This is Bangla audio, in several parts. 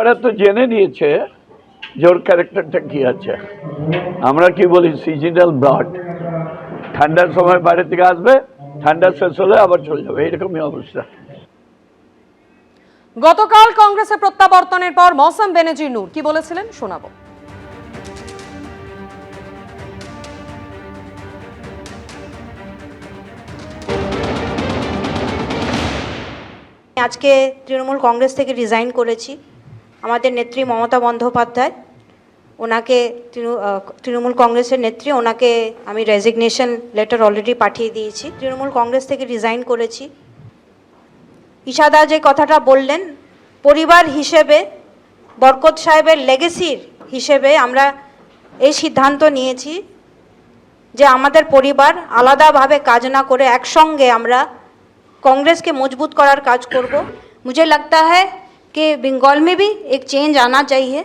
ওরা তো জেনে নিয়েছে যে ওর ক্যারেক্টারটা কি আছে। আমরা কি বলি সিজনাল ব্লড, ঠান্ডার সময় বাইরে থেকে আসবে, ঠান্ডা শেষ হলে আবার চলে যাবে, এরকমই অবস্থা। গতকাল কংগ্রেসের প্রত্যাবর্তনের পর মৌসম বেনজির নূর কি বলেছিলেন শোনাবো। আজকে তৃণমূল কংগ্রেস থেকে রিজাইন করেছি। আমাদের নেত্রী মমতা বন্দ্যোপাধ্যায়, ওনাকে তৃণমূল কংগ্রেসের নেত্রী, ওনাকে আমি রেজিগনেশন লেটার অলরেডি পাঠিয়ে দিয়েছি। তৃণমূল কংগ্রেস থেকে রিজাইন করেছি। ইশাদা যে কথাটা বললেন, পরিবার হিসেবে বরকত সাহেবের লেগেসির হিসেবে আমরা এই সিদ্ধান্ত নিয়েছি যে আমাদের পরিবার আলাদাভাবে কাজ না করে একসঙ্গে আমরা कांग्रेस के मजबूत करार काज करब। मुझे लगता है कि बंगाल में भी एक चेंज आना चाहिए।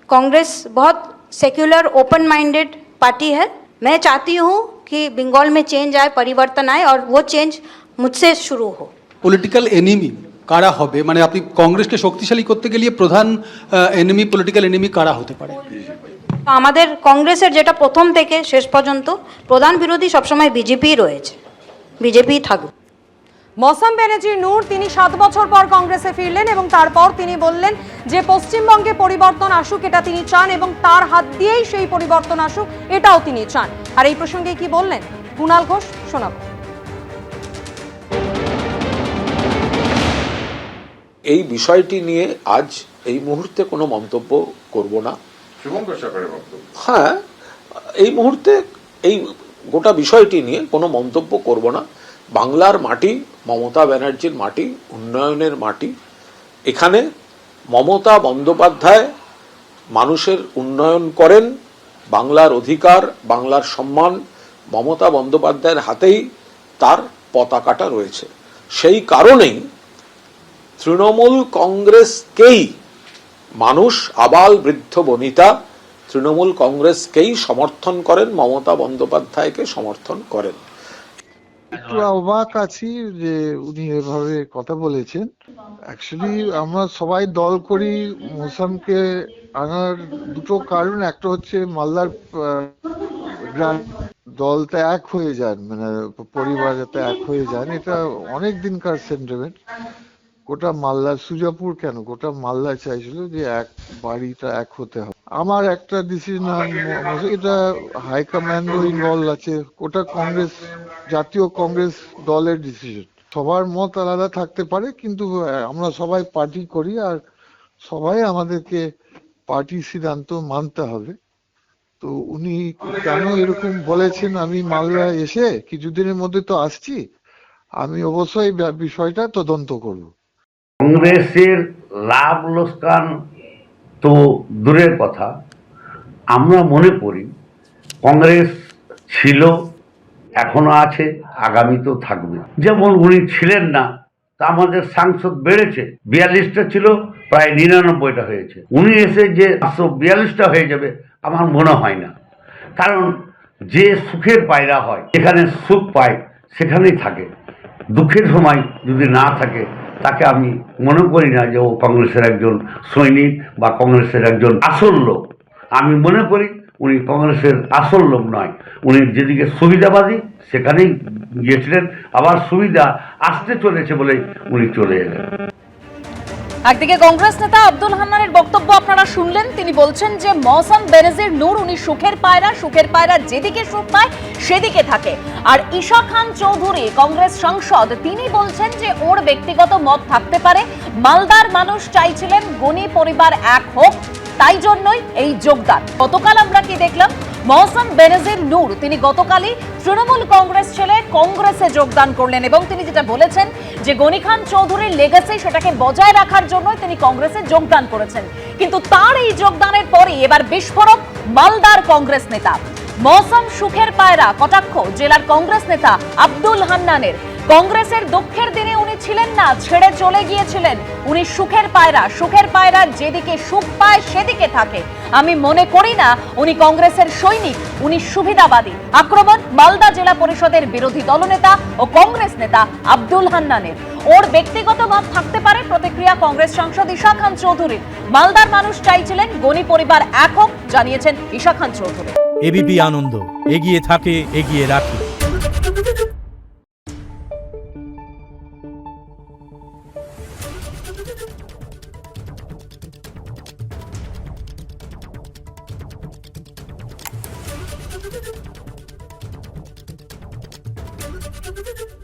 कांग्रेस बहुत सेक्युलर ओपन माइंडेड पार्टी है। मैं चाहती हूँ कि बंगाल में चेंज आए, परिवर्तन आए और वो चेंज मुझसे शुरू हो। पॉलिटिकल एनिमी कारा होबे माने अपनी कांग्रेस के शक्तिशाली करते गेलिए प्रधान एनिमी पॉलिटिकल एनिमी कारा होते पारे? আমাদের কংগ্রেসের যেটা প্রথম থেকে শেষ পর্যন্ত প্রধান বিরোধী সবসময় বিজেপি রয়েছে, বিজেপি থাকবে। মৌসম বেনজির নূর তিনি 7 বছর পর কংগ্রেসে ফিরলেন এবং তারপর তিনি বললেন যে পশ্চিমবঙ্গে পরিবর্তন আসুক এটা তিনি চান এবং তার হাত দিয়েই সেই পরিবর্তন আসুক এটাও তিনি চান। আর এই প্রসঙ্গে কি বললেন কুণাল ঘোষ শোনাবো। এই বিষয়টি নিয়ে আজ এই মুহূর্তে কোনো মন্তব্য করব না। হ্যাঁ, এই মুহূর্তে এই গোটা বিষয়টি নিয়ে কোনো মন্তব্য করব না। বাংলার মাটি মমতা ব্যানার্জির মাটি, উন্নয়নের মাটি। এখানে মমতা বন্দ্যোপাধ্যায় মানুষের উন্নয়ন করেন। বাংলার অধিকার, বাংলার সম্মান মমতা বন্দ্যোপাধ্যায়ের হাতেই তার পতাকাটা রয়েছে। সেই কারণেই তৃণমূল কংগ্রেসকেই মানুষ, আবাল বৃদ্ধ বনিতা তৃণমূল কংগ্রেসকেই সমর্থন করেন, মমতা বন্দ্যোপাধ্যায়কে সমর্থন করেন। একটু অবাক আছি যে উনি এভাবে কথা বলেছেন। অ্যাকচুয়ালি আমরা সবাই দল করি মৌসামকে আনার দুটো কারণ। একটা হচ্ছে মালদার দলটা এক হয়ে যান, মানে পরিবার যাতে এক হয়ে যান, এটা অনেক দিনকার সেন্টিমেন্ট। গোটা মালদা, সুজাপুর কেন, গোটা মালদা চাইছিল যে এক বাড়িটা এক হতে হবে। আমার একটা ডিসিশন, এটা হাইকমান্ডও ইনভলভ আছে, ওটা কংগ্রেস, জাতীয় কংগ্রেস দলের ডিসিশন। সবার মত আলাদা থাকতে পারে, কিন্তু আমরা সবাই পার্টি করি আর সবাই আমাদেরকে পার্টি সিদ্ধান্ত মানতে হবে। তো উনি কেন এরকম বলেছেন, আমি মালদা এসে কিছুদিনের মধ্যে তো আসছি, আমি অবশ্যই বিষয়টা তদন্ত করব। কংগ্রেসের লাভ লোকসান তো দূরের কথা, আমরা মনে করি কংগ্রেস ছিল, এখনো আছে, আগামীতেও থাকবে। যেমন উনি ছিলেন না, তা আমাদের সাংসদ বেড়েছে, 42টা ছিল, প্রায় 99টা হয়েছে। উনি এসে যে 142টা হয়ে যাবে আমার মনে হয় না। কারণ যে সুখের পায়রা হয়, যেখানে সুখ পায় সেখানেই থাকে। দুঃখের সময় যদি না থাকে তাকে আমি মনে করি না যে ও কংগ্রেসের একজন সৈনিক বা কংগ্রেসের একজন আসল লোক। আমি মনে করি উনি কংগ্রেসের আসল লোক নয়। উনি যেদিকে সুবিধাবাদী সেখানেই গিয়েছিলেন, আবার সুবিধা আসতে চলেছে বলে উনি চলে এলেন। একদিকে কংগ্রেস নেতা আব্দুল হান্নানের বক্তব্য আপনারা শুনলেন। তিনি বলছেন যে মৌসম বেনজির নূর উনি সুখের পায়রা যেদিকে সুখ পায় সেদিকে থাকে। আর ঈশা খান চৌধুরী কংগ্রেস সাংসদ, তিনি বলছেন যে ওর ব্যক্তিগত মত থাকতে পারে, মালদার মানুষ চাইছিলেন গনি পরিবার এক হোক, তাই জন্যই এই যোগদান। গতকাল আমরা কি দেখলাম, মৌসম বেনজির নূর তিনি গতকালই তৃণমূল কংগ্রেস ছেড়ে কংগ্রেসে যোগদান করলেন এবং তিনি যেটা বলেছেন যে গনি খান চৌধুরীর লেগেসি সেটাকে বজায় রাখার জন্য তিনি কংগ্রেসে যোগদান করেছেন। কিন্তু তার এই যোগদানের পরেই এবার বিস্ফোরক মালদার কংগ্রেস নেতা। মৌসম সুখের পায়রা কটাক্ষ জেলার কংগ্রেস নেতা আব্দুল হান্নানের। কংগ্রেসের দুঃখের দিনে উনি ছিলেন না, ছেড়ে চলে গিয়েছিলেন। উনি সুখের পায়রা যেদিকে সুখ পায় সেদিকে থাকে। আমি মনে করি না উনি কংগ্রেসের সৈনিক, উনি সুবিধাবাদী। আক্রমণ মালদা জেলা পরিষদের বিরোধী দলনেতা ও কংগ্রেস নেতা আব্দুল হান্নানের। ওর ব্যক্তিগত মত থাকতে পারে, প্রতিক্রিয়া কংগ্রেস সাংসদ ঈশা খান চৌধুরীর। মালদার মানুষ চাইছিলেন গনি পরিবার এক হোক, জানিয়েছেন ঈশা খান চৌধুরী। এবিপি আনন্দ, এগিয়ে থাকে, এগিয়ে রাখে। Thank you.